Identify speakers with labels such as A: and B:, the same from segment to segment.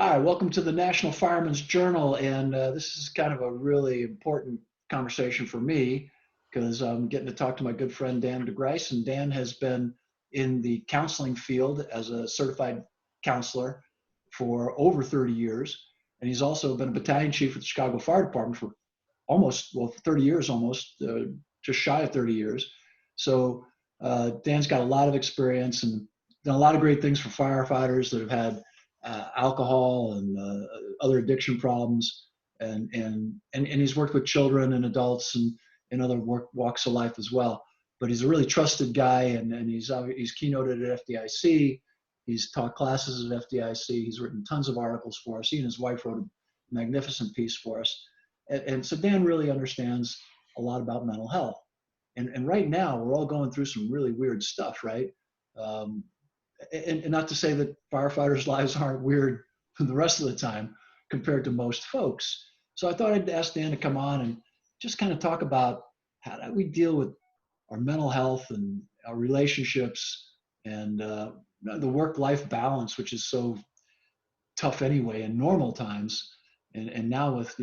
A: Hi, welcome to the National Fireman's Journal. And this is kind of a really important conversation for me because I'm getting to talk to my good friend Dan DeGryse. And Dan has been in the counseling field as a certified counselor for over 30 years. And he's also been a battalion chief at the Chicago Fire Department for for 30 years almost, just shy of 30 years. So Dan's got a lot of experience and done a lot of great things for firefighters that have had alcohol and other addiction problems, and he's worked with children and adults and other walks of life as well. But he's a really trusted guy, and he's keynoted at FDIC. He's taught classes at FDIC. He's written tons of articles for us. He and his wife wrote a magnificent piece for us. And so Dan really understands a lot about mental health. And right now, we're all going through some really weird stuff, right? And not to say that firefighters' lives aren't weird the rest of the time compared to most folks. So I thought I'd ask Dan to come on and just kind of talk about how do we deal with our mental health and our relationships and the work-life balance, which is so tough anyway in normal times. And now with,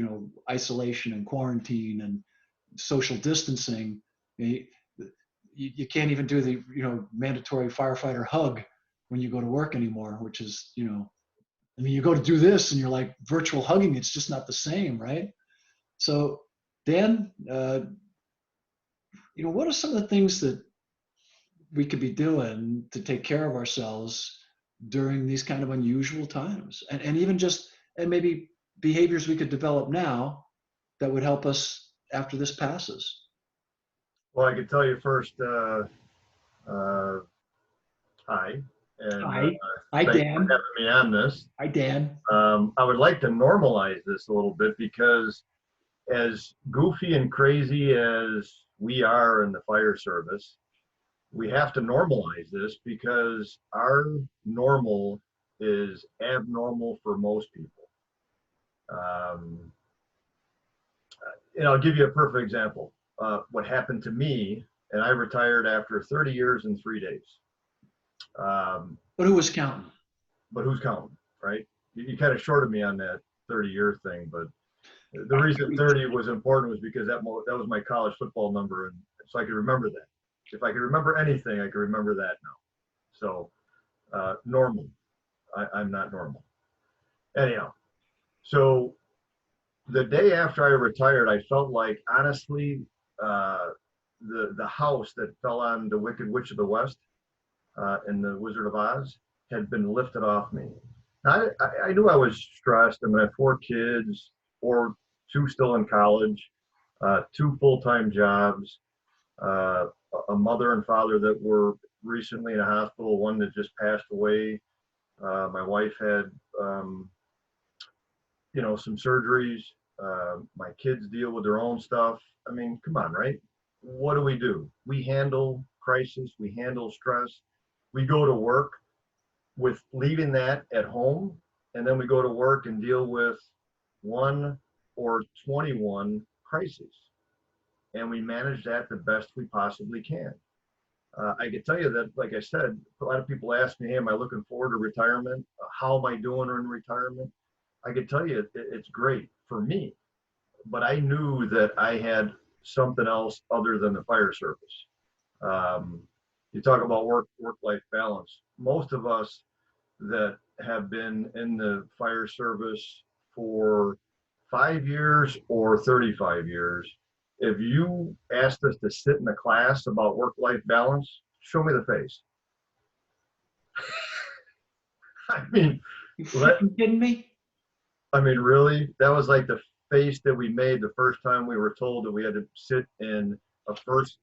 A: isolation and quarantine and social distancing, you can't even do the, mandatory firefighter hug when you go to work anymore, which is, you go to do this and you're like virtual hugging. It's just not the same, right? So Dan, what are some of the things that we could be doing to take care of ourselves during these kind of unusual times? And even just, and maybe behaviors we could develop now that would help us after this passes.
B: Well, I could tell you first, hi, and
A: Hi. Hi,
B: thanks for
A: Dan.
B: having me on this.
A: Hi, Dan.
B: I would like to normalize this a little bit because as goofy and crazy as we are in the fire service, we have to normalize this because our normal is abnormal for most people. And I'll give you a perfect example. What happened to me, and I retired after 30 years and 3 days.
A: But who was counting?
B: But who's counting, right? You kind of shorted me on that 30-year thing, but the reason 30 was important was because that was my college football number, and so I could remember that. If I could remember anything, I could remember that now. So normal. I'm not normal. Anyhow, so the day after I retired, I felt like, honestly, the house that fell on the Wicked Witch of the West in the Wizard of Oz had been lifted off me. Now, I knew I was stressed. I mean, I have 4 kids, two still in college, 2 full-time jobs, a mother and father that were recently in a hospital, one that just passed away. My wife had, some surgeries. My kids deal with their own stuff. I mean, come on, right? What do? We handle crisis. We handle stress. We go to work with leaving that at home, and then we go to work and deal with 1 or 21 crises. And we manage that the best we possibly can. I can tell you that, like I said, a lot of people ask me, hey, am I looking forward to retirement? How am I doing in retirement? I can tell you it's great for me, but I knew that I had something else other than the fire service. You talk about work-life balance. Most of us that have been in the fire service for 5 years or 35 years, if you asked us to sit in a class about work-life balance, show me the face. I mean,
A: You kidding me?
B: I mean, really? That was like the face that we made the first time we were told that we had to sit in a first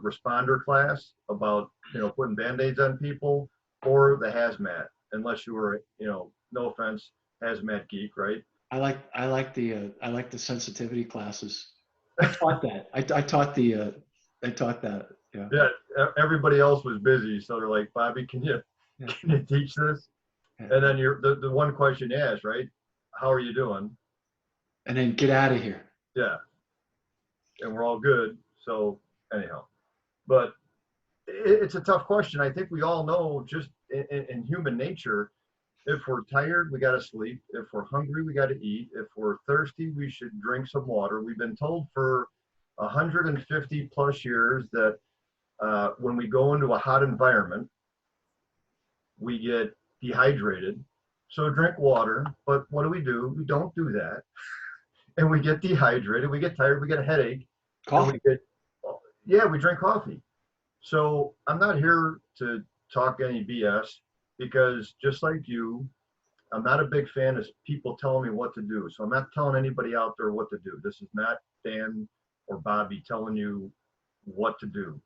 B: responder class about, putting Band-Aids on people, or the hazmat, unless you were, no offense, hazmat geek, right?
A: I like the sensitivity classes. I taught that. I taught that. Yeah.
B: Yeah, everybody else was busy, so they're like, Bobby, can you teach this?
A: Yeah.
B: And then the one question you ask, right? How are you doing?
A: And then get out of here.
B: Yeah. And we're all good. So anyhow, but it's a tough question. I think we all know just in human nature, If we're tired, we got to sleep. If we're hungry, we got to eat. If we're thirsty, we should drink some water. We've been told for 150 plus years that when we go into a hot environment, we get dehydrated. So drink water. But what do? We don't do that. And we get dehydrated. We get tired. We get a headache. And
A: Coffee.
B: yeah, we drink coffee. So I'm not here to talk any BS because just like you, I'm not a big fan of people telling me what to do. So I'm not telling anybody out there what to do. This is not Dan or Bobby telling you what to do.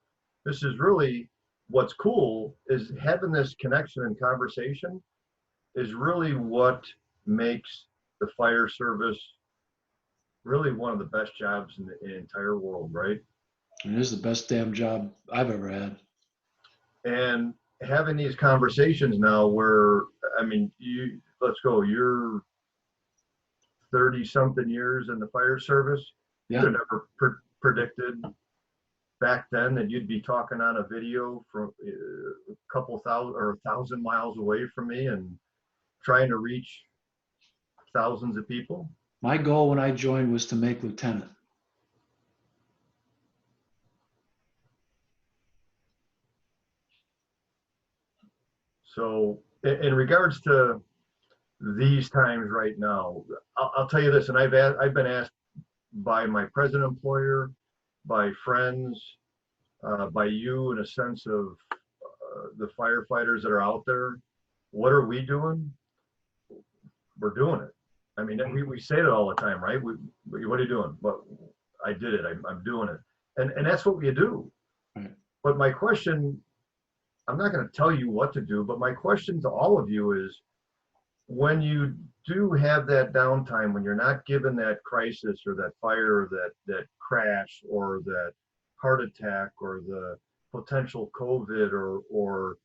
B: This is really what's cool is having this connection and conversation is really what makes the fire service really one of the best jobs in the entire world, right?
A: It is the best damn job I've ever had.
B: And having these conversations now where, I mean, let's go, you're 30 something years in the fire service. You
A: Yeah.
B: could have never predicted back then that you'd be talking on a video from a couple thousand or 1,000 miles away from me and trying to reach thousands of people.
A: My goal when I joined was to make lieutenant.
B: So in regards to these times right now, I'll tell you this, and I've been asked by my present employer, by friends, by you, in a sense of the firefighters that are out there, what are we doing? We're doing it. I mean, we say it all the time, right? What are you doing? But I did it. I'm doing it, and that's what we do.
A: Right.
B: But my question, I'm not going to tell you what to do, but my question to all of you is, when you do have that downtime, when you're not given that crisis or that fire, or that crash, or that heart attack, or the potential COVID, or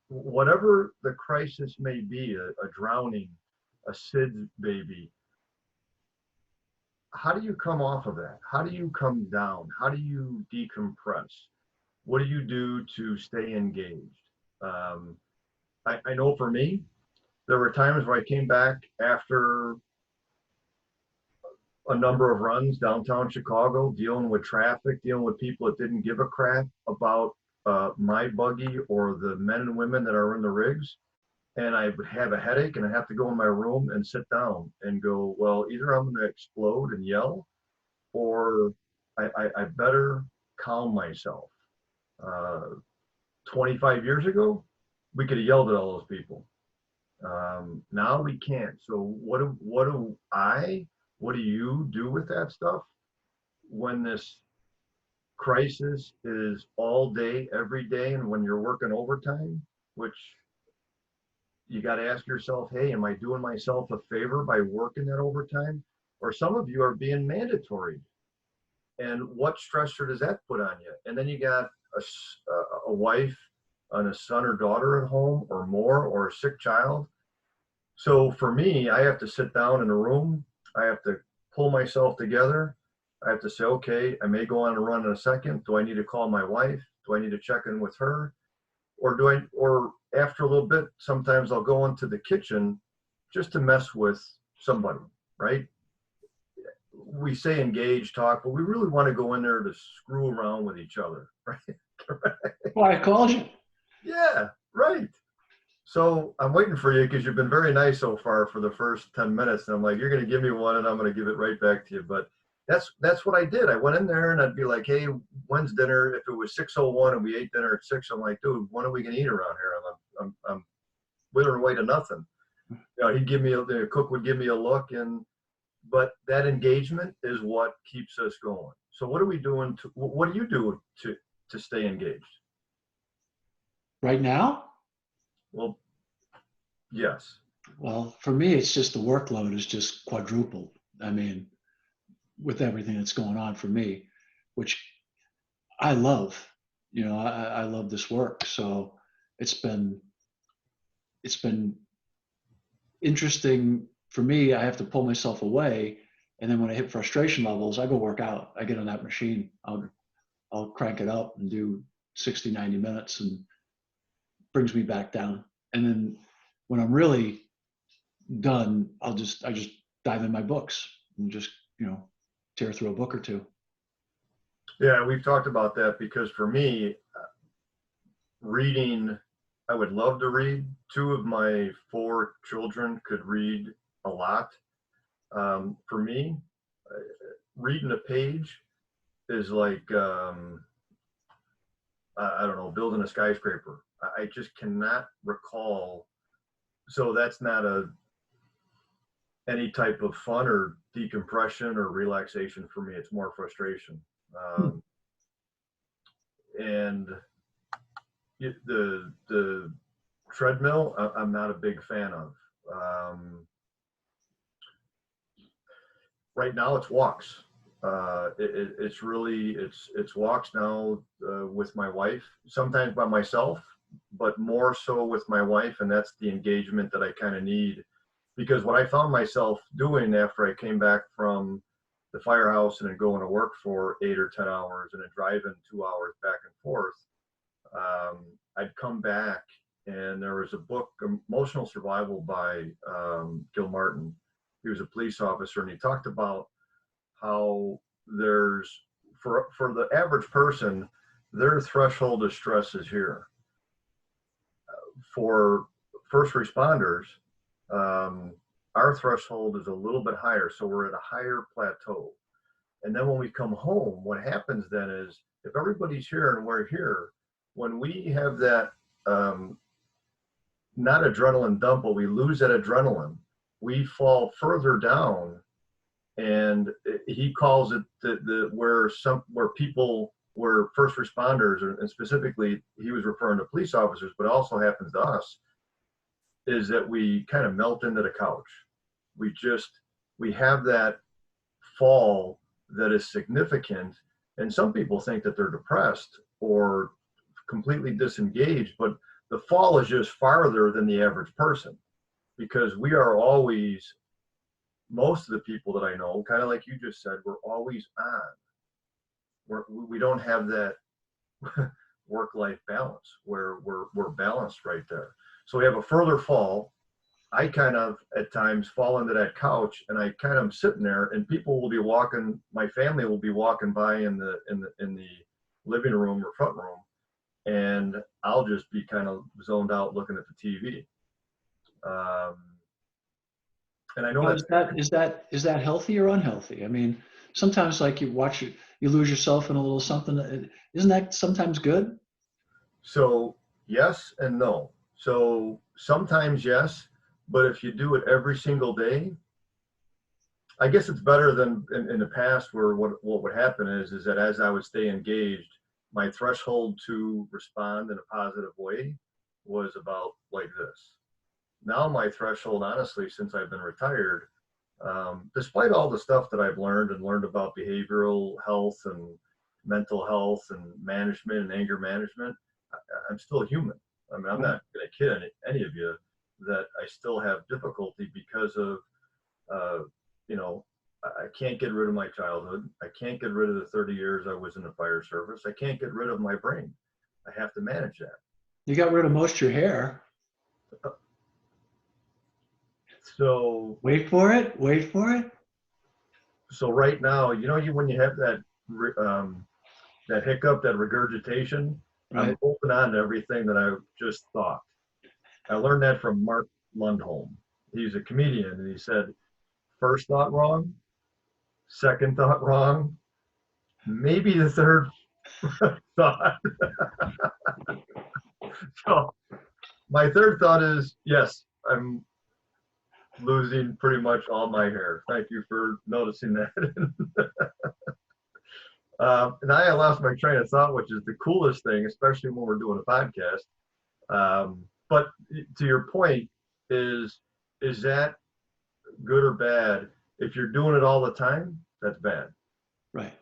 B: whatever the crisis may be, a drowning, a SIDS baby, how do you come off of that? How do you come down? How do you decompress? What do you do to stay engaged? I know for me, there were times where I came back after a number of runs downtown Chicago, dealing with traffic, dealing with people that didn't give a crap about my buggy or the men and women that are in the rigs. And I would have a headache and I have to go in my room and sit down and go, well, either I'm going to explode and yell, or I better calm myself. 25 years ago, we could have yelled at all those people. Now we can't. So what do you do with that stuff when this crisis is all day, every day, and when you're working overtime, which you got to ask yourself, hey, am I doing myself a favor by working that overtime? Or some of you are being mandatory. And what stressor does that put on you? And then you got a wife and a son or daughter at home, or more, or a sick child. So for me, I have to sit down in a room. I have to pull myself together. I have to say, okay, I may go on a run in a second. Do I need to call my wife? Do I need to check in with her? Or after a little bit, sometimes I'll go into the kitchen just to mess with somebody, right? We say engage, talk, but we really want to go in there to screw around with each other, right?
A: Why I called you.
B: Yeah, right. So I'm waiting for you because you've been very nice so far for the first 10 minutes. And I'm like, you're going to give me one and I'm going to give it right back to you. But that's what I did. I went in there and I'd be like, hey, when's dinner? If it was 6:01 and we ate dinner at 6, I'm like, dude, when are we going to eat around here? I'm withering away to nothing. You know, the cook would give me a look, but that engagement is what keeps us going. So what are we doing? What do you do to stay engaged?
A: Right now?
B: Well, yes.
A: Well, for me, it's just the workload is just quadrupled. I mean, with everything that's going on for me, which I love. You know, I love this work. So it's been interesting for me. I have to pull myself away, and then when I hit frustration levels, I go work out. I get on that machine. I'll crank it up and do 60, 90 minutes, and brings me back down. And then when I'm really done, I just dive in my books and just, tear through a book or two.
B: Yeah, we've talked about that because for me, reading, I would love to read. Two of my four children could read a lot. For me, reading a page is like, I don't know, building a skyscraper. I just cannot recall. So that's not any type of fun or decompression or relaxation for me. It's more frustration. And the treadmill, I'm not a big fan of. Right now it's walks. It's really, it's walks now with my wife, sometimes by myself, but more so with my wife. And that's the engagement that I kind of need, because what I found myself doing after I came back from the firehouse and then going to work for 8 or 10 hours and then driving 2 hours back and forth, I'd come back and there was a book, Emotional Survival by Gil Martin. He was a police officer, and he talked about how there's, for the average person, their threshold of stress is here. For first responders, our threshold is a little bit higher, so we're at a higher plateau. And then when we come home, what happens then is, if everybody's here and we're here, when we have that not adrenaline dump, but we lose that adrenaline, we fall further down. And he calls it where first responders, and specifically he was referring to police officers, but it also happens to us, is that we kind of melt into the couch. We have that fall that is significant. And some people think that they're depressed or completely disengaged, but the fall is just farther than the average person, because we are always, most of the people that I know, kind of like you just said, we're always on. We don't have that work-life balance where we're balanced right there. So we have a further fall. I kind of at times fall into that couch, and I kind of am sitting there, and people will be walking, my family will be walking by in the living room or front room, and I'll just be kind of zoned out looking at the TV. And I know
A: Now, is that healthy or unhealthy? I mean, sometimes like you watch it, you lose yourself in a little something. Isn't that sometimes good?
B: So yes and no. So sometimes yes, but if you do it every single day, I guess it's better than in the past, where what would happen is that as I would stay engaged, my threshold to respond in a positive way was about like this. Now my threshold, honestly, since I've been retired, despite all the stuff that I've learned about behavioral health and mental health and management and anger management, I'm still human. I mean, I'm not going to kid any of you that I still have difficulty because of, I can't get rid of my childhood. I can't get rid of the 30 years I was in the fire service. I can't get rid of my brain. I have to manage that.
A: You got rid of most of your hair.
B: So
A: wait for it.
B: So right now, when you have that that hiccup, that regurgitation, right. I'm holding on to everything that I just thought. I learned that from Mark Lundholm. He's a comedian, and he said, first thought wrong, second thought wrong, maybe the third thought. So my third thought is, yes, I'm losing pretty much all my hair. Thank you for noticing that. And I lost my train of thought, which is the coolest thing, especially when we're doing a podcast. But to your point, is that good or bad? If you're doing it all the time, that's bad.
A: Right.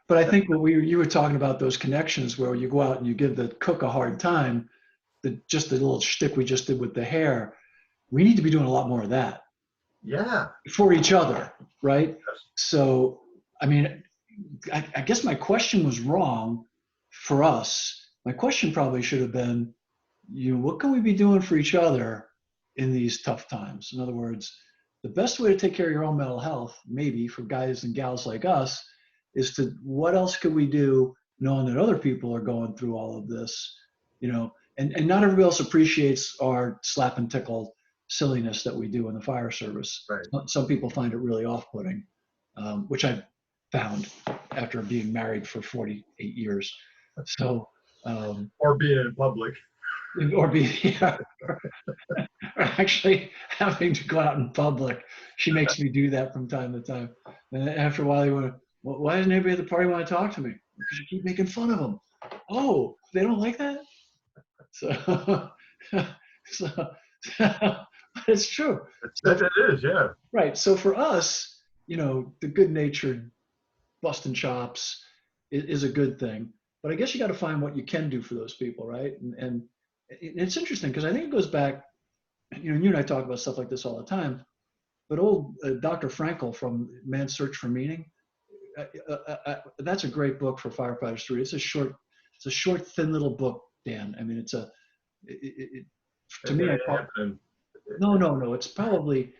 A: But I think you were talking about those connections where you go out and you give the cook a hard time, just the little shtick we just did with the hair. We need to be doing a lot more of that.
B: Yeah.
A: For each other, right?
B: Yes.
A: So, I mean, I guess my question was wrong for us. My question probably should have been, what can we be doing for each other in these tough times. In other words, the best way to take care of your own mental health, maybe for guys and gals like us, is to what else could we do knowing that other people are going through all of this, and not everybody else appreciates our slap and tickle silliness that we do in the fire service.
B: Right.
A: Some people find it really off-putting, which I've found after being married for 48 years. So,
B: Or being in public.
A: or be yeah, or actually having to go out in public. She makes me do that from time to time. And after a while, you want to, why doesn't anybody at the party want to talk to me? Because you keep making fun of them. Oh, they don't like that? So, so it's true. So,
B: That it is, yeah.
A: right. So for us, the good natured busting chops is a good thing. But I guess you got to find what you can do for those people, right? And it's interesting because I think it goes back, you and I talk about stuff like this all the time. But old Dr. Frankel from Man's Search for Meaning, that's a great book for firefighters to read. It's a short, thin little book, Dan. I mean, to me, no. It's probably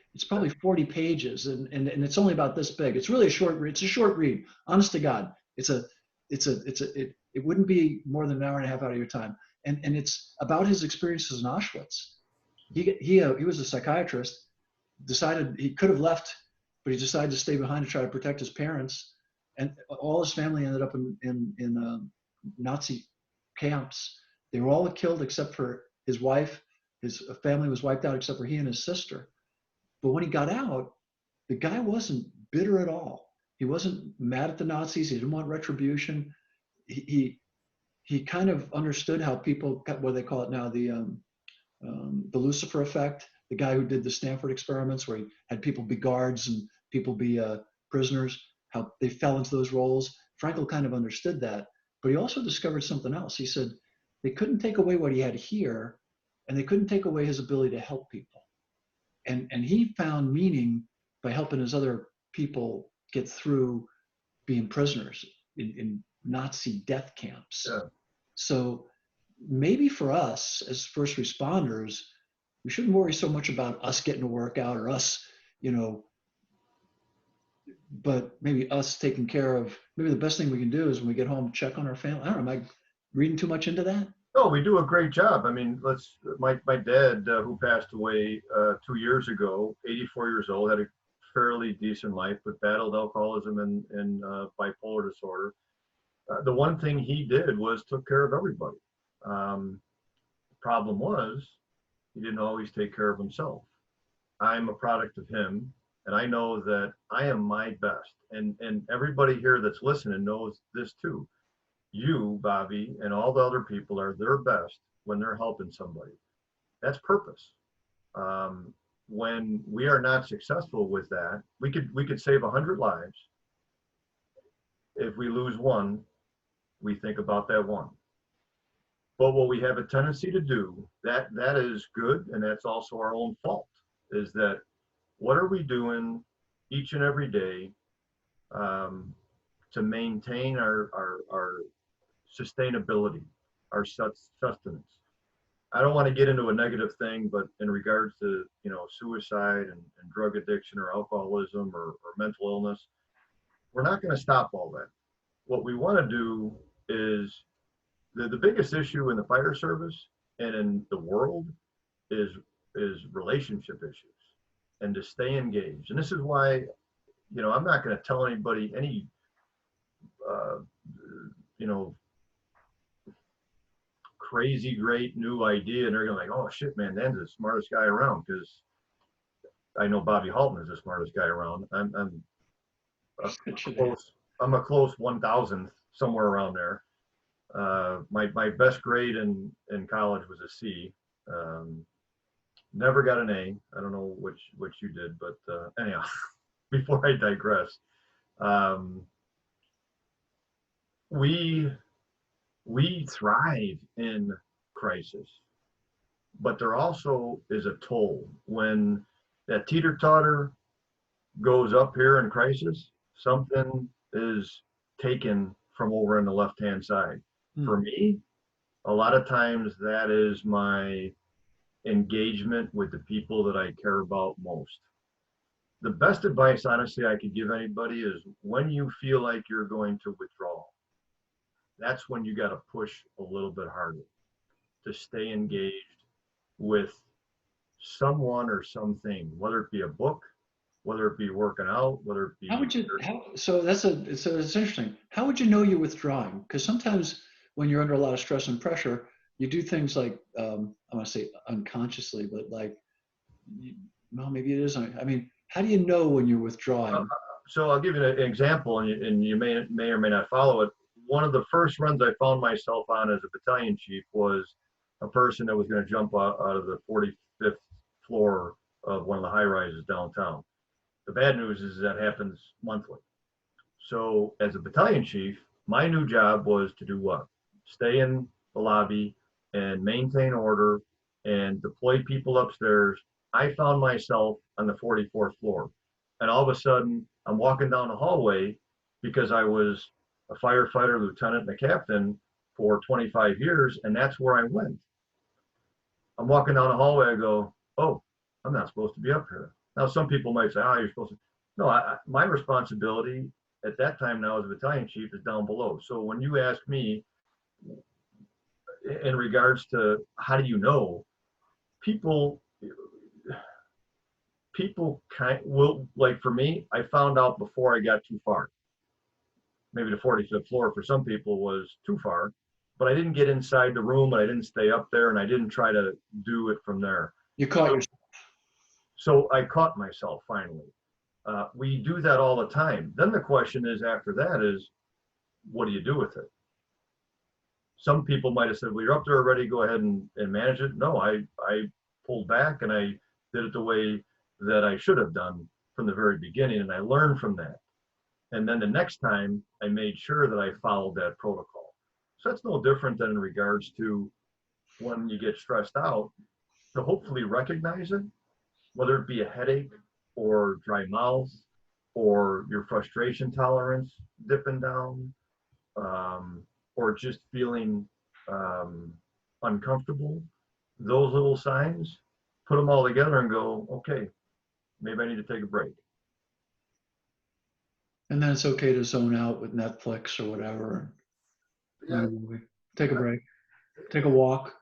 A: 40 pages, and it's only about this big. It's really it's a short read. Honest to God, it wouldn't be more than an hour and a half out of your time. And it's about his experiences in Auschwitz. He was a psychiatrist, decided he could have left, but he decided to stay behind to try to protect his parents. And all his family ended up in Nazi camps. They were all killed except for his wife. His family was wiped out except for he and his sister. But when he got out, the guy wasn't bitter at all. He wasn't mad at the Nazis. He didn't want retribution. He kind of understood how people, what they call it now, the Lucifer effect. The guy who did the Stanford experiments, where he had people be guards and people be prisoners, how they fell into those roles. Frankl kind of understood that, but he also discovered something else. He said they couldn't take away what he had here, and they couldn't take away his ability to help people. And he found meaning by helping his other people get through being prisoners in Nazi death camps.
B: Yeah.
A: So maybe for us as first responders, we shouldn't worry so much about us getting a workout or us, but maybe us taking care of, maybe the best thing we can do is when we get home, check on our family. I don't know, am I reading too much into that?
B: No, we do a great job. I mean, my dad, who passed away 2 years ago, 84 years old, had a fairly decent life, but battled alcoholism and bipolar disorder. The one thing he did was took care of everybody. The problem was he didn't always take care of himself. I'm a product of him, and I know that I am my best. And everybody here that's listening knows this too. You, Bobby, and all the other people are their best when they're helping somebody. That's purpose. When we are not successful with that, we could save 100 lives. If we lose one, we think about that one. But what we have a tendency to do, that is good, and that's also our own fault, is that what are we doing each and every day to maintain our sustainability, our sustenance? I don't want to get into a negative thing, but in regards to suicide and drug addiction or alcoholism or mental illness, we're not going to stop all that. What we want to do is the biggest issue in the fire service and in the world is relationship issues, and to stay engaged. And this is why, I'm not going to tell anybody any, crazy great new idea, and they're going to like, oh shit, man, Dan's the smartest guy around, because I know Bobby Halton is the smartest guy around. I'm a close 1,000th, somewhere around there. My best grade in college was a C. Never got an A. I don't know which you did, but anyhow, before I digress, we thrive in crisis, but there also is a toll. When that teeter-totter goes up here in crisis, something is taken from over on the left-hand side. For me, a lot of times that is my engagement with the people that I care about most. The best advice, honestly, I could give anybody is when you feel like you're going to withdraw, that's when you got to push a little bit harder to stay engaged with someone or something, whether it be a book, whether it be working out, whether it
A: How
B: be.
A: would you, so it's interesting. How would you know you're withdrawing? Because sometimes when you're under a lot of stress and pressure, you do things like, I want to say unconsciously, but like, well, maybe it is. I mean, how do you know when you're
B: Uh,
A: withdrawing?
B: so I'll give you an example, and you may or may not follow it. One of the first runs I found myself on as a battalion chief was a person that was going to jump out of the 45th floor of one of the high rises downtown. The bad news is that happens monthly. So as a battalion chief, my new job was to do what? Stay in the lobby and maintain order and deploy people upstairs. I found myself on the 44th floor. And all of a sudden, I'm walking down the hallway because I was a firefighter, lieutenant, and a captain for 25 years, and that's where I went. I'm walking down the hallway, I go, oh, I'm not supposed to be up here. Now, some people might say, oh, you're supposed to. No, my responsibility at that time now as a battalion chief is down below. So when you ask me in regards to how do you know, people will, like for me, I found out before I got too far. Maybe the 45th floor for some people was too far, but I didn't get inside the room and I didn't stay up there and I didn't try to do it from there.
A: You caught
B: So,
A: yourself.
B: so I caught myself finally. We do that all the time. Then the question is after that is, what do you do with it? Some people might have said, well, you're up there already, go ahead and manage it. No, I pulled back and I did it the way that I should have done from the very beginning. And I learned from that. And then the next time I made sure that I followed that protocol. So that's no different than in regards to when you get stressed out, to hopefully recognize it, whether it be a headache or dry mouth or your frustration tolerance dipping down, or just feeling uncomfortable. Those little signs, put them all together and go, okay, maybe I need to take a break.
A: And then it's okay to zone out with Netflix or whatever.
B: Yeah,
A: Take a break, take a walk.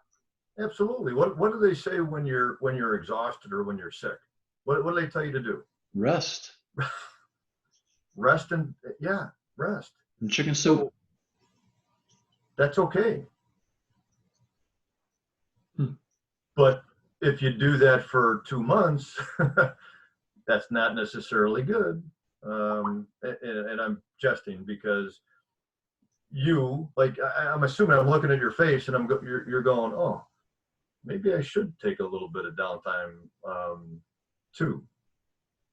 B: absolutely. What do they say when you're exhausted or when you're sick? What do they tell you to do?
A: Rest.
B: Rest and yeah, rest.
A: And chicken soup.
B: So that's okay. But if you do that for 2 months, that's not necessarily good. And I'm jesting because you, like, I'm assuming I'm looking at your face and you're going, oh, maybe I should take a little bit of downtime too.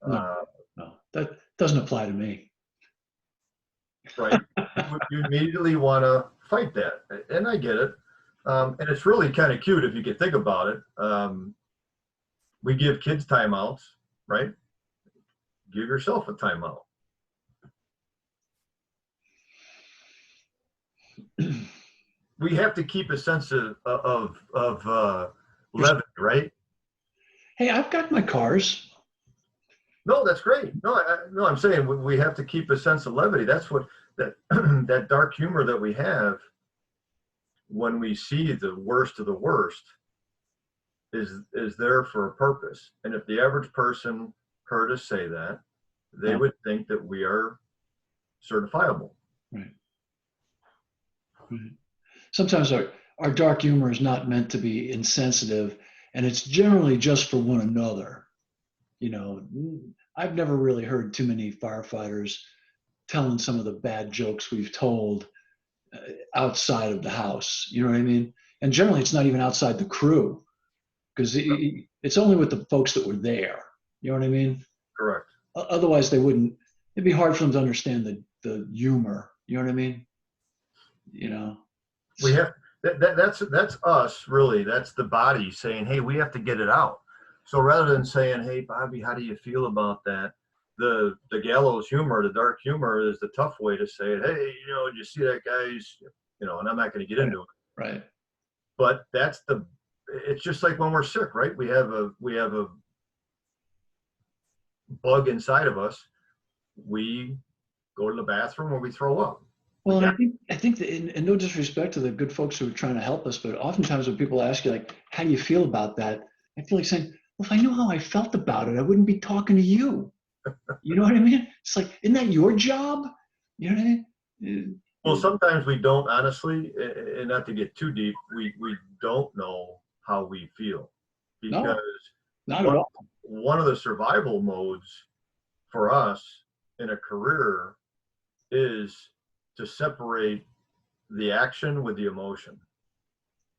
A: No, that doesn't apply to me.
B: Right. You immediately want to fight that. And I get it. And it's really kind of cute if you could think about it. We give kids timeouts, right? Give yourself a timeout. We have to keep a sense of levity, right?
A: Hey, I've got my cars.
B: No, that's great. No, no, I'm saying we have to keep a sense of levity. That's what that that dark humor that we have when we see the worst of the worst is there for a purpose. And if the average person heard us say that, they would think that we are certifiable.
A: Right. Right. Sometimes our dark humor is not meant to be insensitive, and it's generally just for one another. You know, I've never really heard too many firefighters telling some of the bad jokes we've told outside of the house. You know what I mean? And generally, it's not even outside the crew because it's only with the folks that were there. You know what I mean?
B: Correct.
A: Otherwise, they wouldn't. It'd be hard for them to understand the humor. You know what I mean? You know.
B: We have that's us really. That's the body saying, hey, we have to get it out. So rather than saying, hey, Bobby, how do you feel about that? The gallows humor, the dark humor is the tough way to say it. Hey, you know, you see that guy's, you know, and I'm not going to get into it.
A: Right.
B: But that's the it's just like when we're sick, right? We have a bug inside of us. We go to the bathroom or we throw up. We
A: Well, and
B: got
A: I think that in no disrespect to the good folks who are trying to help us, but oftentimes when people ask you like, how do you feel about that? I feel like saying, well, if I knew how I felt about it, I wouldn't be talking to you. You know what I mean? It's like, isn't that your job? You know what I mean?
B: well, sometimes we don't honestly, and not to get too deep, we don't know how we feel because
A: No, not at
B: one
A: all.
B: one of the survival modes for us in a career is to separate the action with the emotion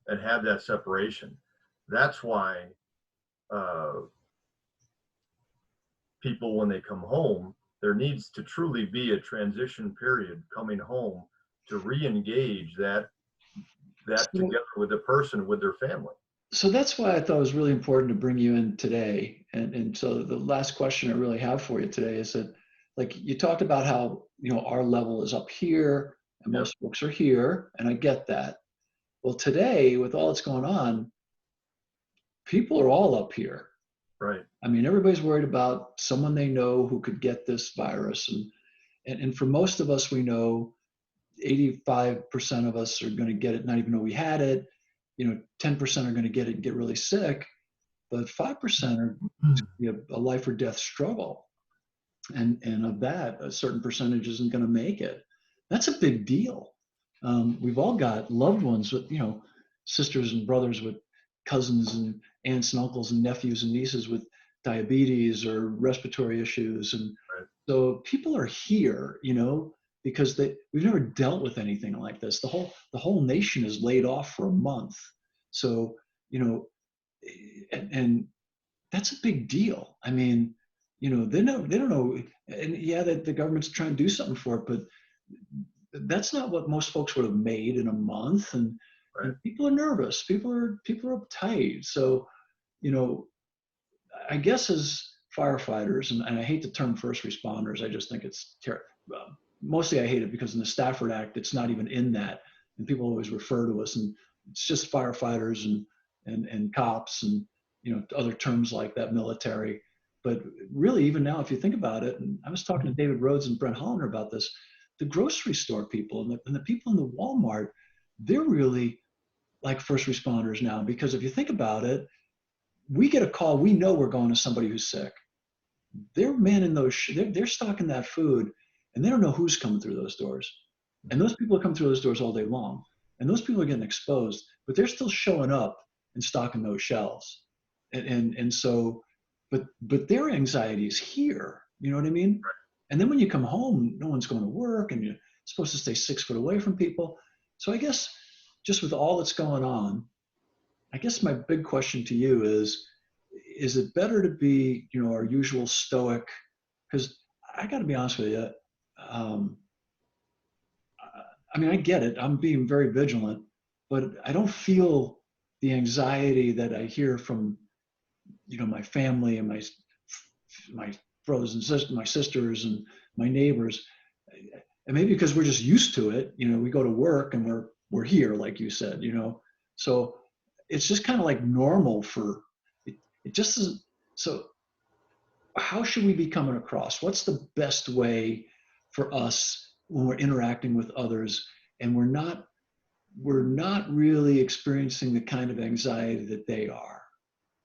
B: and have that separation. That's why uh, people, when they come home, there needs to truly be a transition period coming home to re-engage that
A: So,
B: together with the person, with their family.
A: so that's why I thought it was really important to bring you in today. And so the last question I really have for you today is that, like, you talked about how, our level is up here and
B: Yep.
A: most folks are here, and I get that. Well, today, with all that's going on, people are all up here.
B: Right.
A: I mean, everybody's worried about someone they know who could get this virus. And for most of us, we know 85% of us are going to get it, not even know we had it. 10% are going to get it and get really sick, but 5% are a life or death struggle. And of that, a certain percentage isn't going to make it. That's a big deal. We've all got loved ones with, sisters and brothers with cousins and aunts and uncles and nephews and nieces with diabetes or respiratory issues. And
B: Right.
A: so people are here, because we've never dealt with anything like this. The whole nation is laid off for a month. So, and that's a big deal. I mean, they don't know, and yeah, that the government's trying to do something for it, but that's not what most folks would have made in a month. And
B: Right.
A: people are nervous. People are uptight. So, you know, I guess as firefighters, and I hate the term first responders. I just think it's terrible. Mostly I hate it because in the Stafford Act, it's not even in that, and people always refer to us, and it's just firefighters and cops and other terms like that, military. But really, even now, if you think about it, and I was talking to David Rhodes and Brent Hollander about this, the grocery store people and the people in the Walmart, they're really like first responders now, because if you think about it, we get a call, we know we're going to somebody who's sick. They're manning they're stocking that food, and they don't know who's coming through those doors. And those people come through those doors all day long, and those people are getting exposed, but they're still showing up and stocking those shelves. And so, but their anxiety is here. You know what I mean? And then when you come home, no one's going to work, and you're supposed to stay 6 foot away from people. So I guess just with all that's going on, I guess my big question to you is it better to be, our usual stoic? Because I got to be honest with you. Um, I mean, I get it. I'm being very vigilant, but I don't feel the anxiety that I hear from, my family and my brothers and sisters, my sisters and my neighbors. And maybe because we're just used to it, we go to work and we're here, like you said, so it's just kind of like normal for it. It just isn't. So how should we be coming across? What's the best way for us when we're interacting with others and we're not really experiencing the kind of anxiety that they are?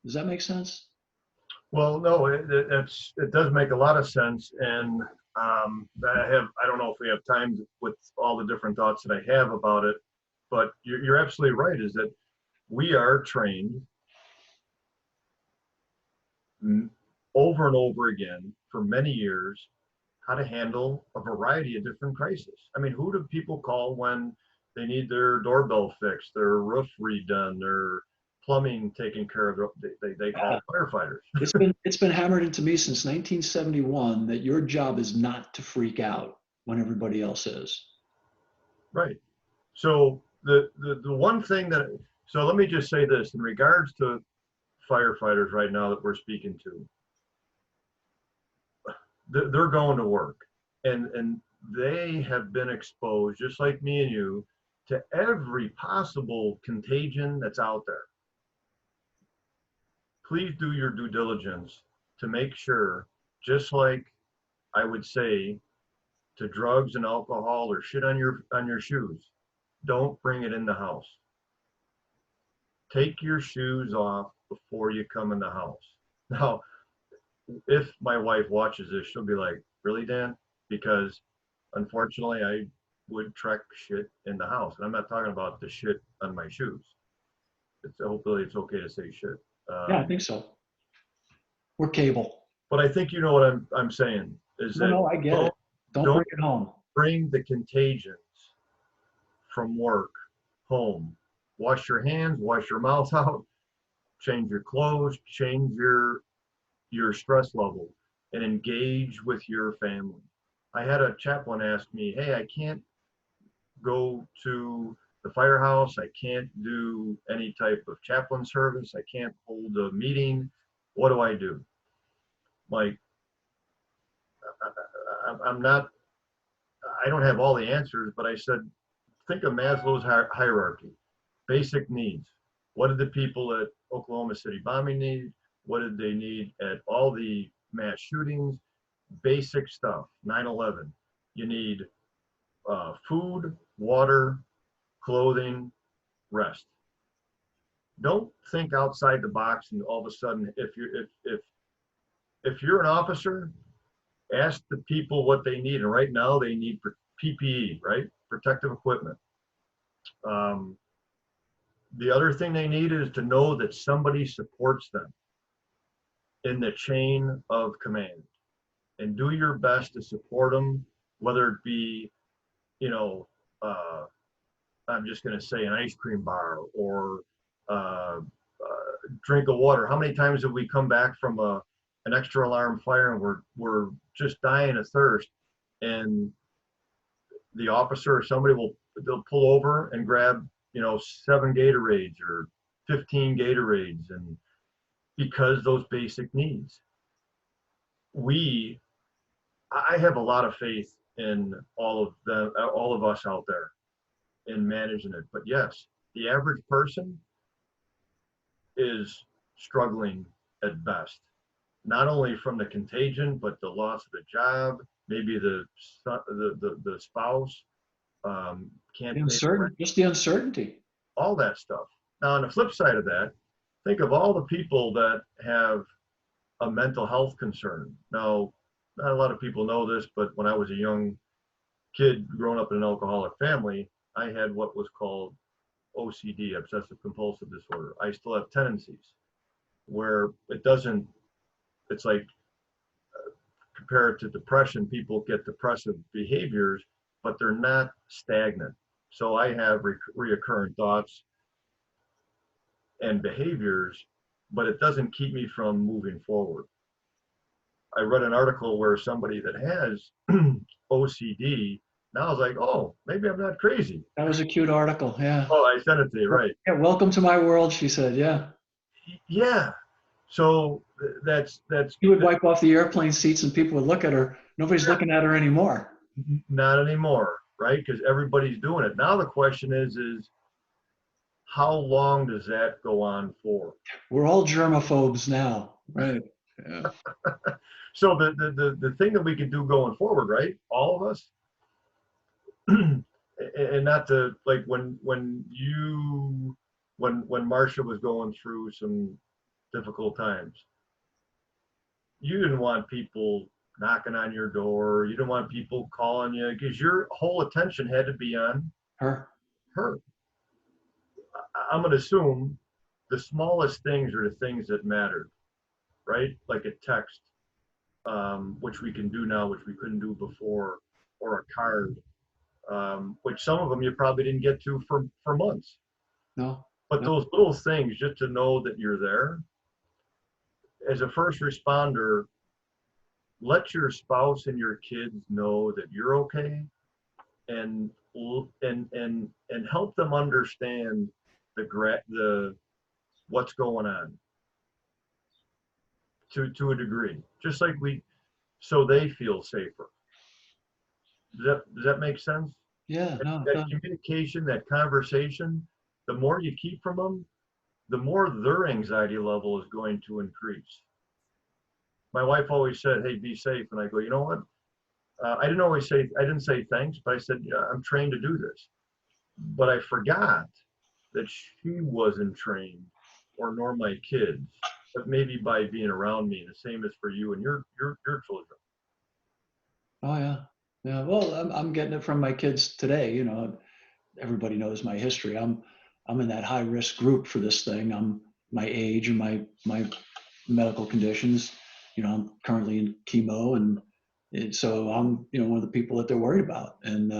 A: Does that make sense?
B: Well, no, it does make a lot of sense, and I don't know if we have time with all the different thoughts that I have about it, but you're absolutely right. Is that we are trained over and over again for many years how to handle a variety of different crises. I mean, who do people call when they need their doorbell fixed, their roof redone, their plumbing taken care of? They call firefighters.
A: It's been hammered into me since 1971 that your job is not to freak out when everybody else is.
B: Right. So the one thing that, so let me just say this in regards to firefighters right now that we're speaking to, they're going to work, and they have been exposed just like me and you to every possible contagion that's out there. please do your due diligence to make sure, just like I would say to drugs and alcohol or shit on your shoes, don't bring it in the house. Take your shoes off before you come in the house. Now, if my wife watches this, she'll be like, really, Dan? Because unfortunately, I would trek shit in the house. And I'm not talking about the shit on my shoes. Hopefully it's okay to say shit.
A: Yeah, I think so. We're cable.
B: But I think you know what I'm saying is
A: No,
B: that
A: no, I get
B: don't
A: it. Don't
B: don't
A: bring it home.
B: bring the contagions from work home. Wash your hands, wash your mouth out, change your clothes, change your stress level, and engage with your family. I had a chaplain ask me, "Hey, I can't go to the firehouse. I can't do any type of chaplain service. I can't hold a meeting. What do I do?" Like, I'm not, I don't have all the answers, but I said, think of Maslow's hierarchy. Basic needs. What did the people at Oklahoma City bombing need? What did they need at all the mass shootings? Basic stuff. 9/11. You need food, water, clothing, rest. Don't think outside the box and all of a sudden, if you're an officer, ask the people what they need. And right now they need PPE, right? Protective equipment. Um, the other thing they need is to know that somebody supports them in the chain of command, and do your best to support them, whether it be, you know, uh, I'm just going to say an ice cream bar or drink of water. How many times have we come back from an extra alarm fire and we're just dying of thirst, and the officer or somebody they'll pull over and grab 7 Gatorades or 15 Gatorades, and because those basic needs. I have a lot of faith in all of us out there in managing it. But yes, the average person is struggling at best, not only from the contagion, but the loss of the job, maybe the spouse can't pay the rent,
A: Just the uncertainty.
B: all that stuff. Now, on the flip side of that, think of all the people that have a mental health concern. Now, not a lot of people know this, but when I was a young kid growing up in an alcoholic family, I had what was called OCD, obsessive compulsive disorder. I still have tendencies where it's like compared to depression, people get depressive behaviors, but they're not stagnant. So I have reoccurring thoughts and behaviors, but it doesn't keep me from moving forward. I read an article where somebody that has OCD, now I was like, oh, maybe I'm not crazy.
A: That was a cute article. Yeah.
B: Oh, I sent it to you, right?
A: Yeah. Welcome to my world, she said. Yeah.
B: Yeah. So that's
A: She would wipe off the airplane seats and people would look at her. Nobody's looking at her anymore.
B: not anymore, right? Because everybody's doing it. Now the question is how long does that go on for?
A: We're all germaphobes now. Right. Yeah.
B: So the thing that we can do going forward, right? All of us, and not to like when Marcia was going through some difficult times, you didn't want people knocking on your door. You didn't want people calling you because your whole attention had to be on
A: Her.
B: her. I'm going to assume the smallest things are the things that matter, right? Like a text, which we can do now, which we couldn't do before, or a card, which some of them you probably didn't get to for months.
A: No.
B: But
A: No.
B: those little things, just to know that you're there. As a first responder, let your spouse and your kids know that you're okay, and help them understand the what's going on to a degree, just like so they feel safer. Does that make sense?
A: Yeah. No.
B: That communication, that conversation, the more you keep from them, the more their anxiety level is going to increase. My wife always said, "Hey, be safe," and I go, "You know what? I didn't say thanks, but I said, yeah, I'm trained to do this." But I forgot that she wasn't trained, or nor my kids, but maybe by being around me. The same is for you and your children.
A: Oh yeah. Yeah. Well, I'm getting it from my kids today. You know, everybody knows my history. I'm in that high risk group for this thing. I'm my age and my medical conditions. You know, I'm currently in chemo, and so I'm, you know, one of the people that they're worried about. And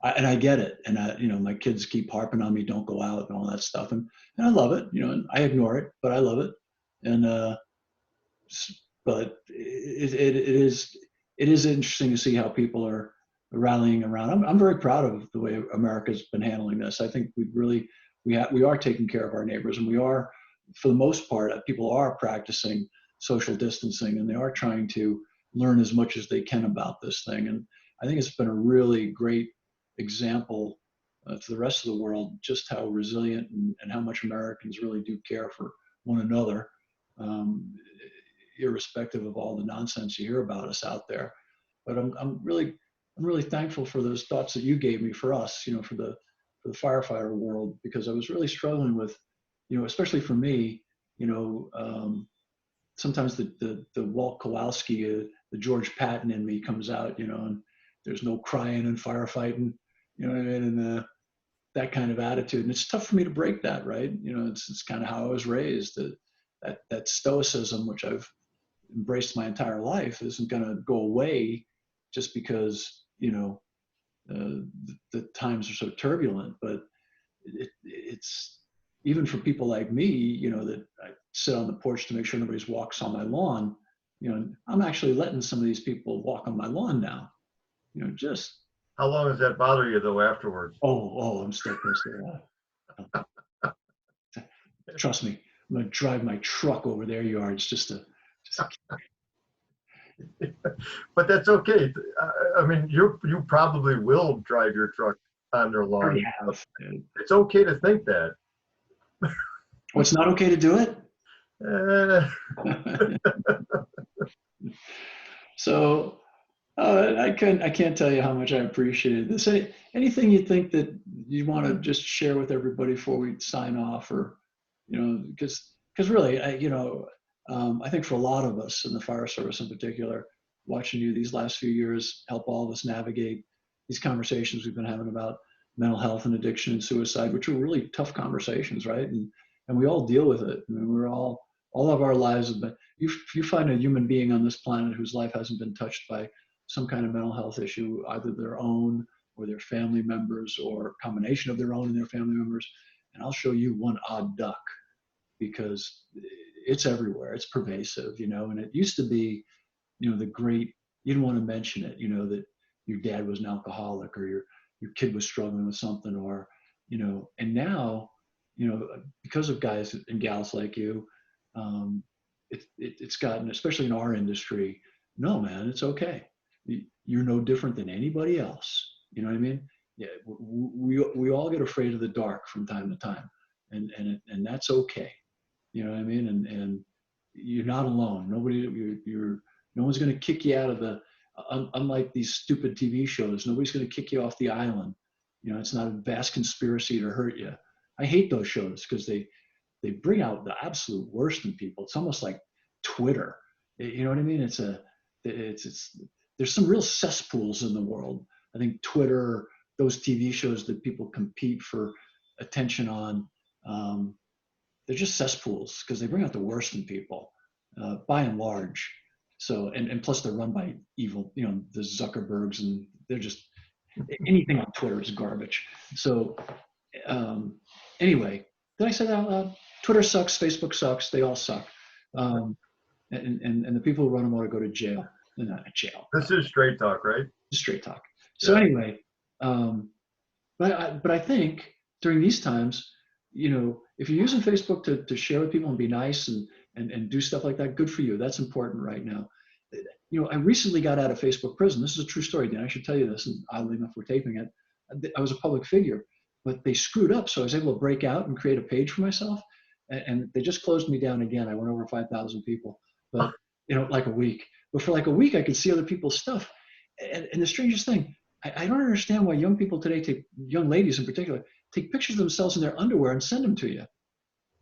A: I get it. And you know, my kids keep harping on me, don't go out and all that stuff. And I love it. You know, and I ignore it, but I love it. And but it is interesting to see how people are rallying around. I'm very proud of the way America's been handling this. I think we are taking care of our neighbors, and we are, for the most part, people are practicing social distancing, and they are trying to learn as much as they can about this thing. And I think it's been a really great example to the rest of the world just how resilient and how much Americans really do care for one another. Um, Irrespective of all the nonsense you hear about us out there. But I'm really thankful for those thoughts that you gave me for us, you know, for the firefighter world, because I was really struggling with, you know, especially for me, you know, sometimes the Walt Kowalski, the George Patton in me comes out, you know, and there's no crying and firefighting, you know what I mean, and that kind of attitude, and it's tough for me to break that, right? You know, it's kind of how I was raised. That stoicism, which I've embraced my entire life, isn't going to go away just because, you know, the times are so turbulent. But it's even for people like me, you know, that I sit on the porch to make sure nobody walks on my lawn. You know, I'm actually letting some of these people walk on my lawn now. You know, just
B: How long does that bother you though afterwards?
A: I'm still pissed at that. Trust me, I'm gonna drive my truck over their yards just
B: But that's okay. I mean, you probably will drive your truck on their
A: already
B: lawn.
A: have.
B: It's okay to think that.
A: Oh, it's not okay to do it?
B: Eh,
A: So I can't tell you how much I appreciated this. Anything you think that you want to just share with everybody before we sign off, or you know, because really, I think for a lot of us in the fire service in particular, watching you these last few years help all of us navigate these conversations we've been having about mental health and addiction and suicide, which are really tough conversations, right? And we all deal with it. I mean, all of our lives have been. You find a human being on this planet whose life hasn't been touched by some kind of mental health issue, either their own or their family members, or a combination of their own and their family members. And I'll show you one odd duck, because it's everywhere. It's pervasive, you know. And it used to be, you know, the great. You didn't want to mention it, you know, that your dad was an alcoholic, or your kid was struggling with something, or you know. And now, you know, because of guys and gals like you, it's gotten, especially in our industry, no, man, it's okay. You're no different than anybody else. You know what I mean? Yeah, we all get afraid of the dark from time to time, and that's okay. You know what I mean? And you're not alone. No one's going to kick you out of the. Unlike these stupid TV shows, nobody's going to kick you off the island. You know, it's not a vast conspiracy to hurt you. I hate those shows because they bring out the absolute worst in people. It's almost like Twitter. You know what I mean? It's there's some real cesspools in the world. I think Twitter, those TV shows that people compete for attention on, they're just cesspools because they bring out the worst in people, by and large. So and plus they're run by evil, you know, the Zuckerbergs, and they're just anything on Twitter is garbage. So anyway, did I say that out loud? Twitter sucks, Facebook sucks, they all suck. And the people who run them ought to go to jail. They're not in jail.
B: this is straight talk, right?
A: Straight talk. So
B: Yeah.
A: anyway, but I think during these times, you know, if you're using Facebook to share with people and be nice and do stuff like that, good for you. That's important right now. You know, I recently got out of Facebook prison. This is a true story, Dan. I should tell you this, and oddly enough, we're taping it. I was a public figure, but they screwed up. So I was able to break out and create a page for myself. and they just closed me down again. I went over 5,000 people, but like a week. But for like a week, I could see other people's stuff. And the strangest thing, I don't understand why young people today young ladies in particular, take pictures of themselves in their underwear and send them to you.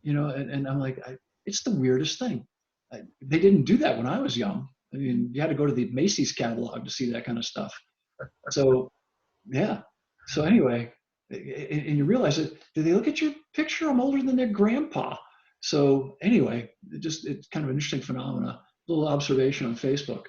A: And I'm like, it's the weirdest thing. They didn't do that when I was young. I mean, you had to go to the Macy's catalog to see that kind of stuff. So, yeah. So anyway, and you realize that, did they look at your picture? I'm older than their grandpa. So anyway, it's kind of an interesting phenomena, little observation on Facebook.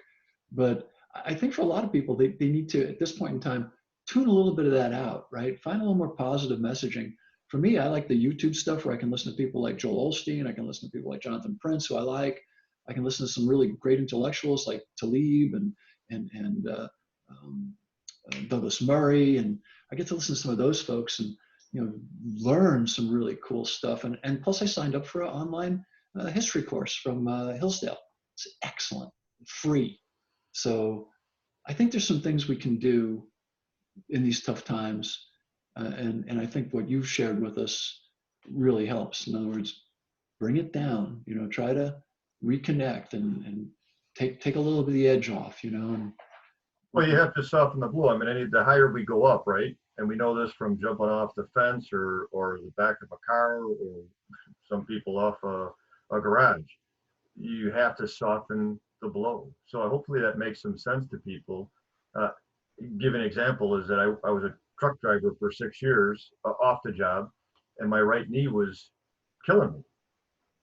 A: But I think for a lot of people, they need to, at this point in time, tune a little bit of that out, right? Find a little more positive messaging. For me, I like the YouTube stuff where I can listen to people like Joel Osteen. I can listen to people like Jonathan Prince, who I like. I can listen to some really great intellectuals like Talib and Douglas Murray, and I get to listen to some of those folks and learn some really cool stuff. And plus, I signed up for an online history course from Hillsdale. It's excellent, free. So I think there's some things we can do in these tough times, and I think what you've shared with us really helps. In other words, bring it down. Try to reconnect and take a little bit of the edge off.
B: Well, you have to soften the blow. I mean, the higher we go up, right? And we know this from jumping off the fence or the back of a car, or some people off a garage. You have to soften the blow. So hopefully that makes some sense to people. Give an example is that I was a truck driver for 6 years off the job, and my right knee was killing me.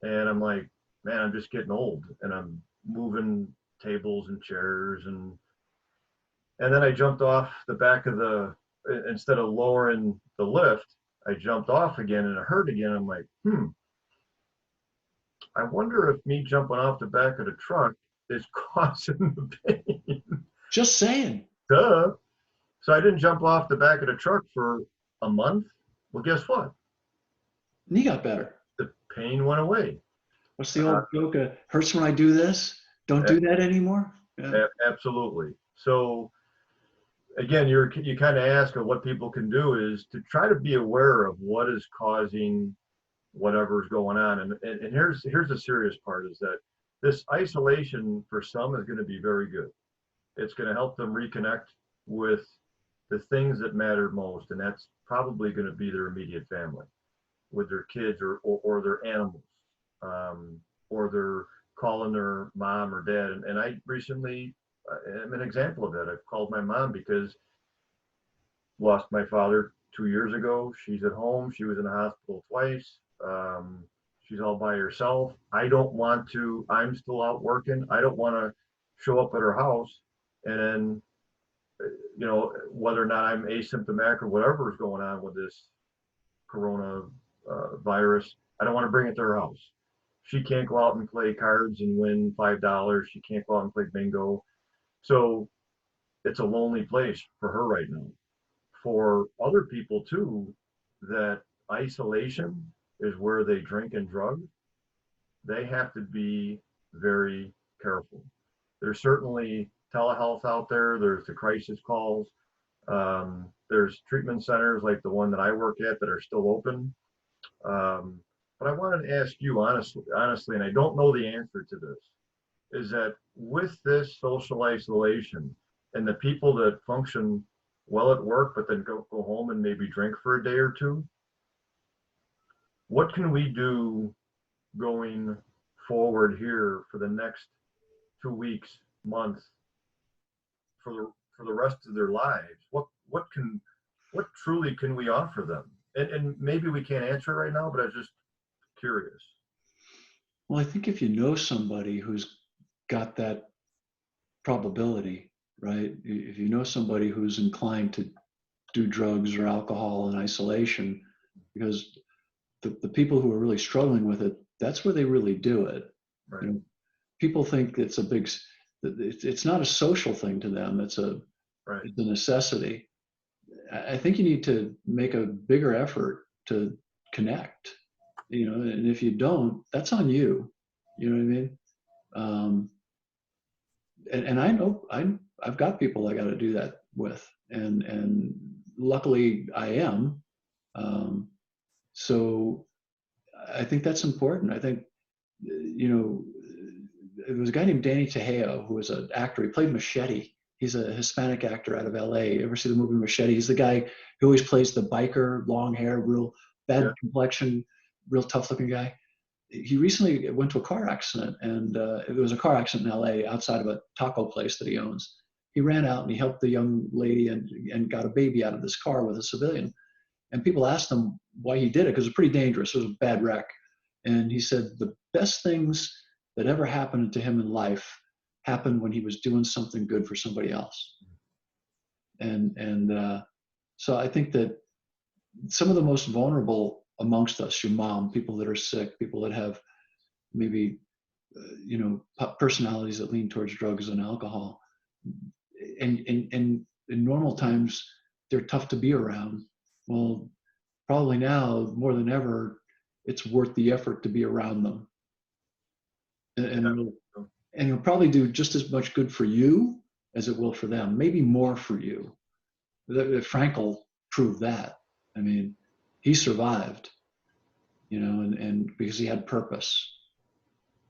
B: And I'm like, man, I'm just getting old, and I'm moving tables and chairs, and then I jumped off the back of instead of lowering the lift, I jumped off again and it hurt again. I'm like, I wonder if me jumping off the back of the truck is causing the pain.
A: Just saying.
B: Duh. So I didn't jump off the back of the truck for a month. Well, guess what?
A: Knee got better.
B: The pain went away.
A: What's the old joke? Hurts when I do this. Don't do that anymore. Yeah.
B: Absolutely. So again, you kind of ask of what people can do is to try to be aware of what is causing whatever's going on. And here's the serious part is that this isolation for some is going to be very good. It's going to help them reconnect with the things that matter most. And that's probably going to be their immediate family, with their kids or their animals, or they're calling their mom or dad. And I recently am an example of that. I've called my mom because lost my father 2 years ago. She's at home. She was in the hospital twice. She's all by herself. I'm still out working. I don't want to show up at her house and then, whether or not I'm asymptomatic or whatever is going on with this corona virus, I don't want to bring it to her house. She can't go out and play cards and win $5. She can't go out and play bingo. So it's a lonely place for her right now. For other people too, that isolation is where they drink and drug. They have to be very careful. There's certainly telehealth out there. There's the crisis calls. There's treatment centers like the one that I work at that are still open. But I wanted to ask you honestly, and I don't know the answer to this, is that with this social isolation and the people that function well at work, but then go home and maybe drink for a day or two, what can we do going forward here for the next 2 weeks, month, for the rest of their lives? What truly can we offer them? And maybe we can't answer right now, but I was just curious.
A: Well, I think if you know somebody who's got that probability, right? If you know somebody who's inclined to do drugs or alcohol in isolation, because the people who are really struggling with it, that's where they really do it.
B: Right.
A: People think it's not a social thing to them. It's a necessity. I think you need to make a bigger effort to connect, and if you don't, that's on you. You know what I mean? And I know I've got people I got to do that with, and luckily I am. So I think that's important. I think, there was a guy named Danny Tejeo who was an actor. He played Machete. He's a Hispanic actor out of LA. Ever see the movie Machete? He's the guy who always plays the biker, long hair, real bad complexion, real tough looking guy. He recently went to a car accident, and it was a car accident in LA outside of a taco place that he owns. He ran out and he helped the young lady and got a baby out of this car with a civilian. And people asked him why he did it, because it was pretty dangerous. It was a bad wreck. And he said the best things that ever happened to him in life happened when he was doing something good for somebody else. So I think that some of the most vulnerable amongst us, your mom, people that are sick, people that have maybe, personalities that lean towards drugs and alcohol, and in normal times, they're tough to be around. Well, probably now more than ever, it's worth the effort to be around them. And it'll probably do just as much good for you as it will for them, maybe more for you. Frankel proved that. I mean, he survived, and because he had purpose,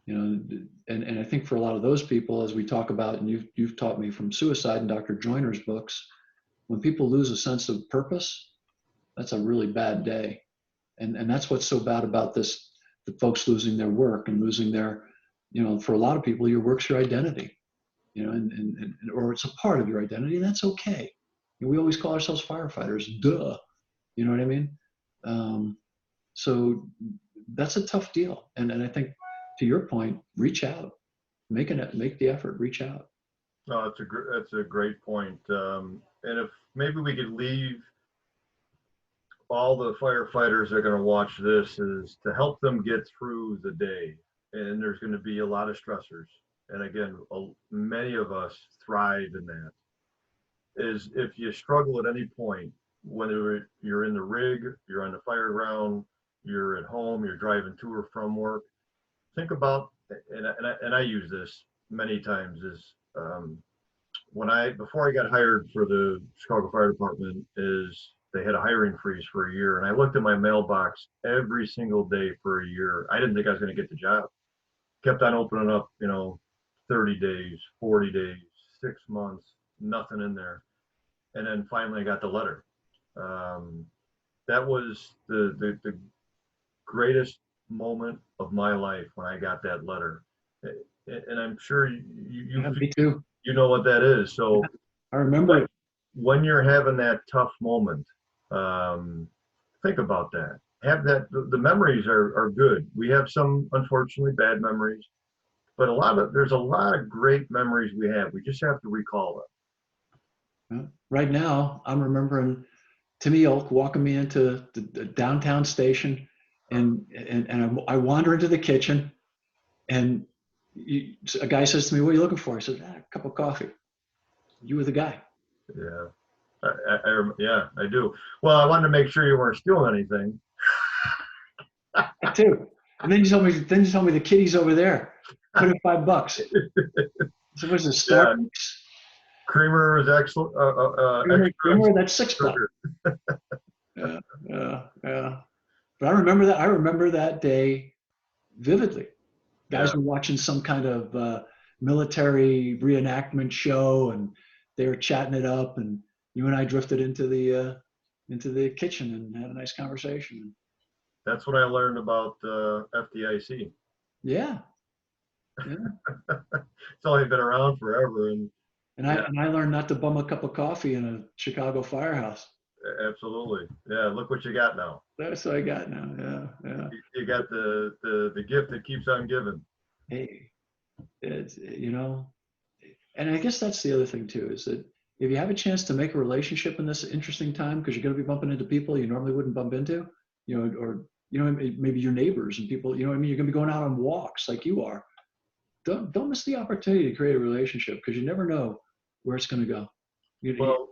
A: and I think for a lot of those people, as we talk about, and you've taught me from Suicide and Dr. Joyner's books, when people lose a sense of purpose, that's a really bad day. And that's what's so bad about this, the folks losing their work and losing their, for a lot of people, your work's your identity, or it's a part of your identity, and that's okay. We always call ourselves firefighters, duh. You know what I mean? So that's a tough deal. And I think, to your point, reach out, make the effort, reach out.
B: No, that's a great point. And if maybe we could leave all the firefighters that are going to watch this, is to help them get through the day. And there's going to be a lot of stressors. And again, many of us thrive in that. Is if you struggle at any point, whether you're in the rig, you're on the fire ground, you're at home, you're driving to or from work, think about, and I use this many times, is before I got hired for the Chicago Fire Department, is they had a hiring freeze for a year, and I looked at my mailbox every single day for a year. I didn't think I was going to get the job. Kept on opening up, 30 days, 40 days, 6 months, nothing in there. And then finally I got the letter. That was the greatest moment of my life when I got that letter. And I'm sure
A: Me too.
B: You know what that is. So
A: I remember
B: when you're having that tough moment, think about that. Have that. The memories are good. We have some, unfortunately, bad memories, but there's a lot of great memories we have. We just have to recall them.
A: Right now, I'm remembering Timmy Oak walking me into the downtown station, and I wander into the kitchen, and a guy says to me, "What are you looking for?" I said, "A cup of coffee." You were the guy.
B: Yeah. I do. Well, I wanted to make sure you weren't stealing anything.
A: I too. And then you told me the kitty's over there. Put in $5. So what is it, Starbucks?
B: Yeah. Creamer is excellent.
A: Creamer, that's $6. Yeah. But I remember that day vividly. Guys were watching some kind of military reenactment show, and they were chatting it up, and you and I drifted into the kitchen and had a nice conversation.
B: That's what I learned about FDIC.
A: Yeah.
B: It's only been around forever, and
A: I learned not to bum a cup of coffee in a Chicago firehouse.
B: Absolutely. Yeah. Look what you got now.
A: That's what I got now. Yeah.
B: You got the gift that keeps on giving.
A: Hey, it's, and I guess that's the other thing too, is that if you have a chance to make a relationship in this interesting time, because you're going to be bumping into people you normally wouldn't bump into, or maybe your neighbors and people, you're going to be going out on walks like you are. Don't miss the opportunity to create a relationship, because you never know where it's going to go.
B: Well,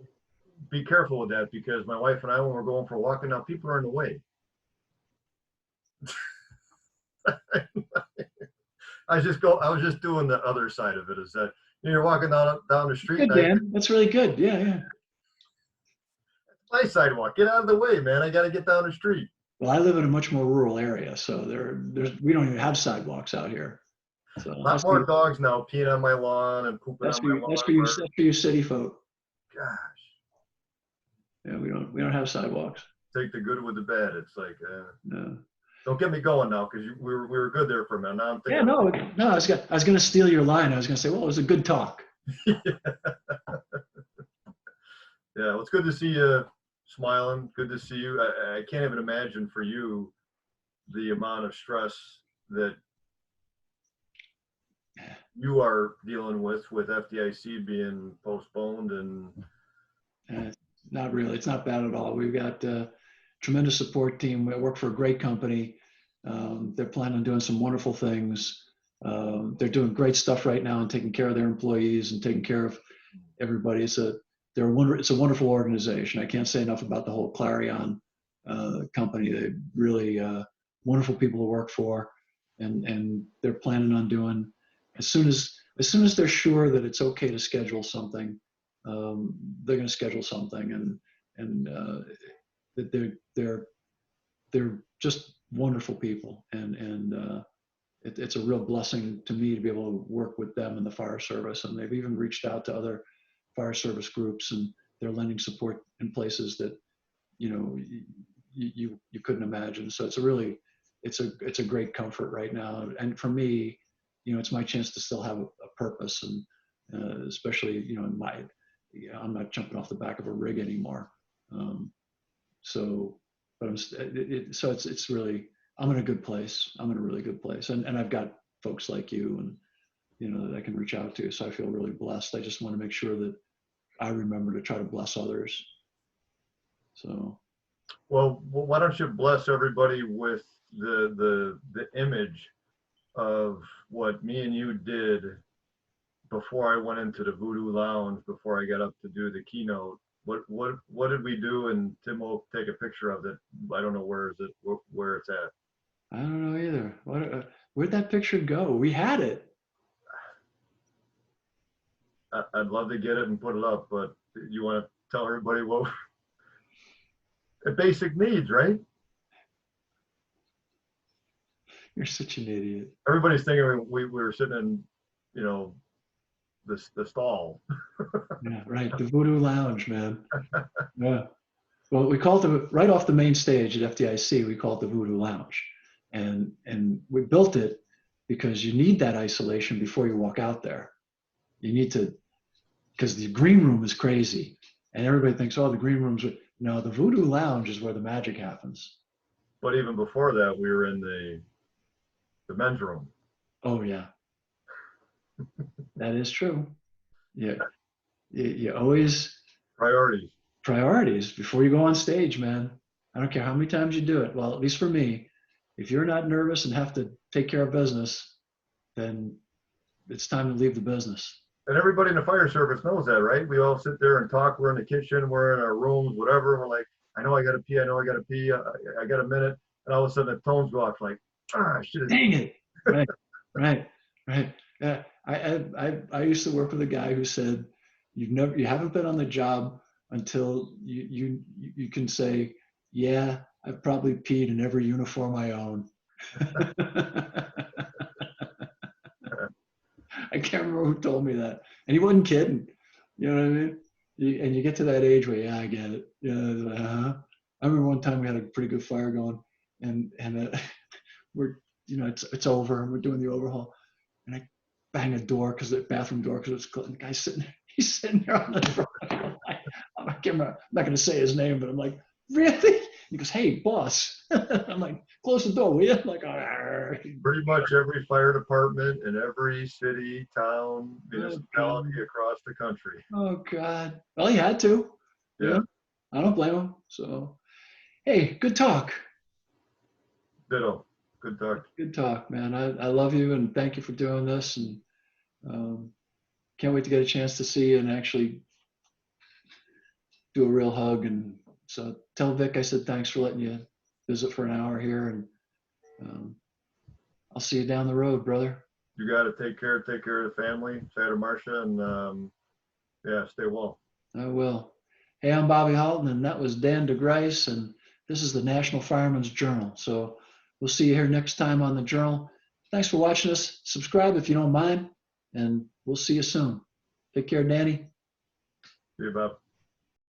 B: be careful with that, because my wife and I, when we're going for a walk, now people are in the way. I was just doing the other side of it, is that you're walking down the street.
A: Good, Dan. That's really good. Yeah.
B: My sidewalk. Get out of the way, man. I got to get down the street.
A: Well, I live in a much more rural area, so we don't even have sidewalks out here. So
B: A lot more dogs now peeing on my lawn and pooping on my lawn.
A: that's for you city folk.
B: Gosh,
A: Yeah, we don't have sidewalks.
B: take the good with the bad. It's like,
A: No.
B: don't get me going now, because we were good there for a minute. Now I'm
A: Yeah,
B: thinking.
A: no. I was going to steal your line. I was going to say, well, it was a good talk.
B: Yeah, well, it's good to see you smiling. Good to see you. I can't even imagine for you the amount of stress that you are dealing with FDIC being postponed and.
A: Not really. It's not bad at all. We've got a tremendous support team. We work for a great company. They're planning on doing some wonderful things. They're doing great stuff right now and taking care of their employees and taking care of everybody. It's a wonderful organization. I can't say enough about the whole Clarion company. They're really wonderful people to work for, and they're planning on doing as soon as they're sure that it's okay to schedule something. They're going to schedule something, and they're just wonderful people, and it's a real blessing to me to be able to work with them in the fire service. And they've even reached out to other fire service groups, and they're lending support in places that you couldn't imagine. So it's a great comfort right now. And for me, it's my chance to still have a purpose, and especially in I'm not jumping off the back of a rig anymore. But it's really, I'm in a good place. I'm in a really good place. And I've got folks like you and, that I can reach out to. So I feel really blessed. I just want to make sure that I remember to try to bless others. So.
B: Well, why don't you bless everybody with the image of what me and you did before I went into the Voodoo Lounge, before I got up to do the keynote. What did we do? And Tim will take a picture of it. I don't know where it's at.
A: I don't know either. Where'd that picture go? We had it.
B: I'd love to get it and put it up, but you want to tell everybody what basic needs, right?
A: You're such an idiot.
B: Everybody's thinking we were sitting in, the stall.
A: Yeah, right. The Voodoo Lounge, man. Yeah. Well, we called it right off the main stage at FDIC. We call it the Voodoo Lounge, and we built it because you need that isolation before you walk out there. You need to, because the green room is crazy, and everybody thinks, oh, the green room's. No, the Voodoo Lounge is where the magic happens.
B: But even before that, we were in the men's room.
A: Oh yeah, that is true. Yeah, you always priorities before you go on stage, man. I don't care how many times you do it. Well, at least for me, if you're not nervous and have to take care of business, then it's time to leave the business.
B: And everybody in the fire service knows that, right? We all sit there and talk. We're in the kitchen, we're in our rooms, whatever. We're like, I know I got to pee. I know I got to pee. I got a minute. And all of a sudden the tones go off like, shit.
A: Dang it. Right. Yeah. I used to work with a guy who said, you haven't been on the job until you can say, yeah, I've probably peed in every uniform I own. I can't remember who told me that. And he wasn't kidding. You know what I mean? And you get to that age where, yeah, I get it. Yeah. I remember one time we had a pretty good fire going, and we're, it's over, and we're doing the overhaul. And I bang a door, the bathroom door, because it's closed. And the guy's he's sitting there on the front. I'm not going to say his name, but I'm like, really? He goes, hey, boss. I'm like, close the door, will you? I'm like,
B: pretty much every fire department in every city, town, municipality across the country.
A: Oh, God. Well, he had to.
B: Yeah.
A: I don't blame him. So, hey, good talk.
B: Ditto. Good talk.
A: Good talk, man. I love you, and thank you for doing this. And can't wait to get a chance to see you and actually do a real hug. And so tell Vic I said thanks for letting you visit for an hour here, and I'll see you down the road, brother.
B: You got to take care of the family, Santa Marcia, and stay well.
A: I will. Hey, I'm Bobby Halton, and that was Dan DeGryse, and This is the National Fireman's Journal. So we'll see you here next time on the Journal. Thanks for watching us. Subscribe if you don't mind, and we'll see you soon. Take care, Danny.
B: See you, Bob.